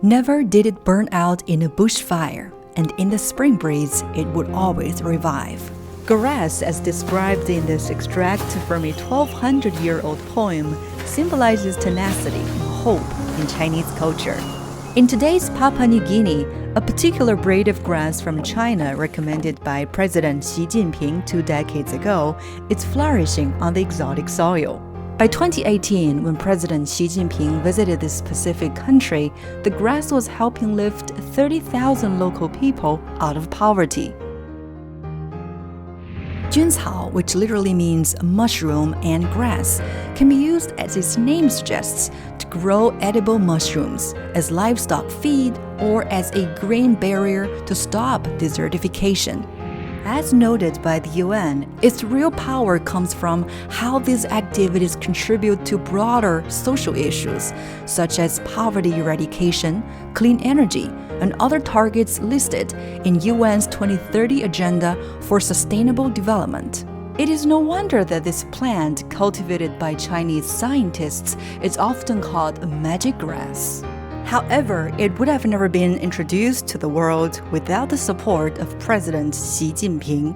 Never did it burn out in a bushfire, and in the spring breeze, it would always revive. Grass, as described in this extract from a 1,200-year-old poem, symbolizes tenacity and hope in Chinese culture. In today's Papua New Guinea, a particular breed of grass from China recommended by President Xi Jinping 2 decades ago is flourishing on the exotic soil. By 2018, when President Xi Jinping visited this Pacific country, the grass was helping lift 30,000 local people out of poverty. Juncao, which literally means mushroom and grass, can be used, as its name suggests, to grow edible mushrooms, as livestock feed, or as a green barrier to stop desertification. As noted by the UN, its real power comes from how these activities contribute to broader social issues, such as poverty eradication, clean energy, and other targets listed in UN's 2030 Agenda for Sustainable Development. It is no wonder that this plant, cultivated by Chinese scientists, is often called a magic grass. However, it would have never been introduced to the world without the support of President Xi Jinping.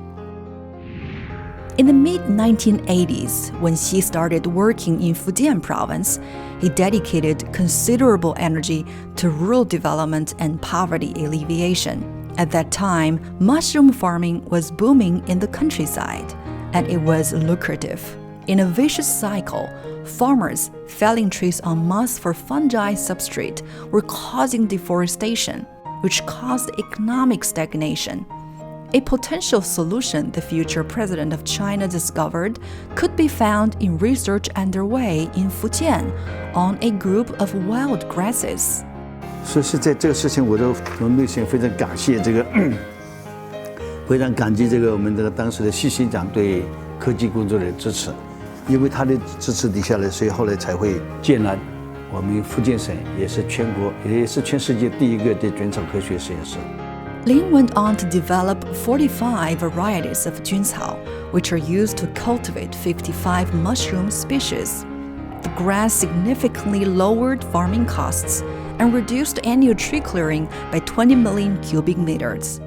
In the mid-1980s, when Xi started working in Fujian province, he dedicated considerable energy to rural development and poverty alleviation. At that time, mushroom farming was booming in the countryside, and it was lucrative. In a vicious cycle, farmers felling trees en masse for fungi substrate were causing deforestation, which caused economic stagnation. A potential solution the future president of China discovered could be found in research underway in Fujian on a group of wild grasses. 所以是在这个事情，我都从内心非常感谢非常感激我们当时的习县长对科技工作的支持。因为他的支持底下呢，所以后来才会建了我们福建省，也是全国，也是全世界第一个的菌草科学实验室。Lin went on to develop 45 varieties of Juncao, which are used to cultivate 55 mushroom species. The grass significantly lowered farming costs and reduced annual tree clearing by 20 million cubic meters.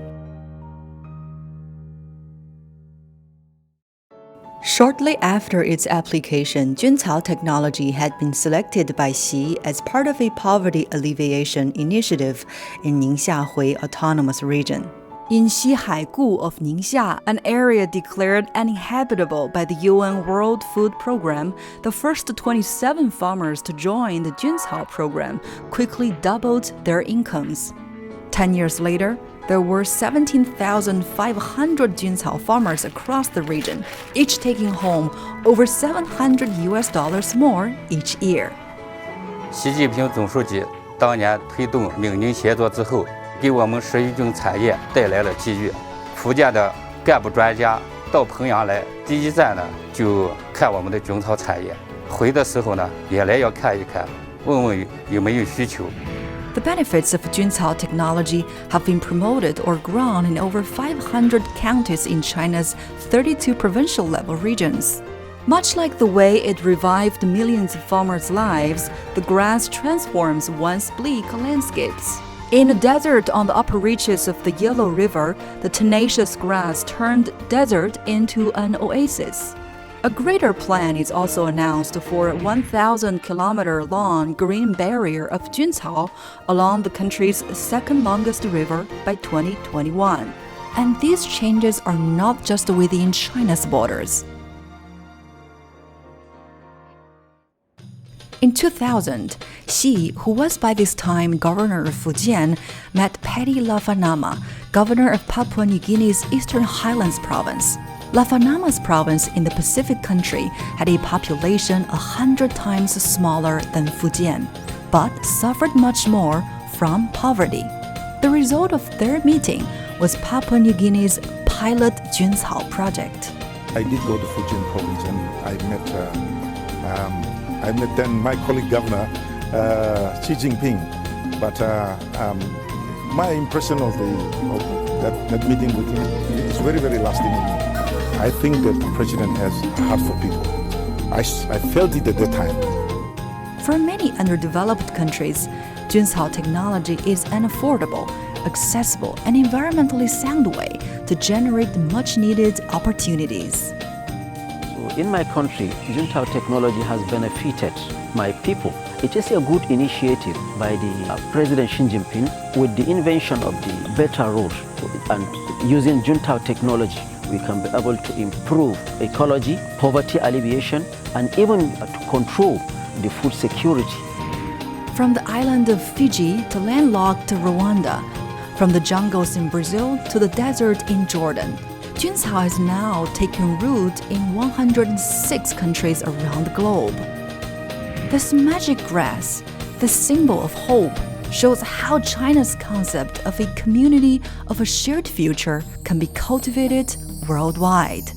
Shortly after its application, Juncao technology had been selected by Xi as part of a poverty alleviation initiative in Ningxia Autonomous Region. In Xihaigu of Ningxia, an area declared uninhabitable by the UN World Food Program, the first 27 farmers to join the Juncao program quickly doubled their incomes. 10 years later, there were 17,500 Juncao farmers across the region, each taking home over $700 more each year. 习近平总书记当年推动闽宁协作之后，给我们食育菌产业带来了机遇。福建的干部专家到彭阳来，第一站呢就看我们的菌草产业，回的时候呢也来要看一看，问问有没有需求。The benefits of Juncao technology have been promoted or grown in over 500 counties in China's 32 provincial-level regions. Much like the way it revived millions of farmers' lives, the grass transforms once bleak landscapes. In a desert on the upper reaches of the Yellow River, the tenacious grass turned desert into an oasis. A greater plan is also announced for a 1,000-kilometer-long green barrier of Juncao along the country's second longest river by 2021. And these changes are not just within China's borders. In 2000, Xi, who was by this time governor of Fujian, met Patty Lafanama, governor of Papua New Guinea's Eastern Highlands province. Lafanama's province in the Pacific country had a population 100 times smaller than Fujian, but suffered much more from poverty. The result of their meeting was Papua New Guinea's pilot Juncao project. I did go to Fujian province and I met then my colleague governor, Xi Jinping. But my impression of that meeting with him is very, very lasting. I think that the president has a heart for people. I felt it at that time. For many underdeveloped countries, Juncao technology is an affordable, accessible, and environmentally sound way to generate much-needed opportunities. In my country, Juncao technology has benefited my people. It is a good initiative by the President Xi Jinping with the invention of the better road, and using Juncao technology we can be able to improve ecology, poverty alleviation, and even to control the food security. From the island of Fiji to landlocked Rwanda, from the jungles in Brazil to the desert in Jordan, Juncao has now taken root in 106 countries around the globe. This magic grass, the symbol of hope, shows how China's concept of a community of a shared future can be cultivated worldwide.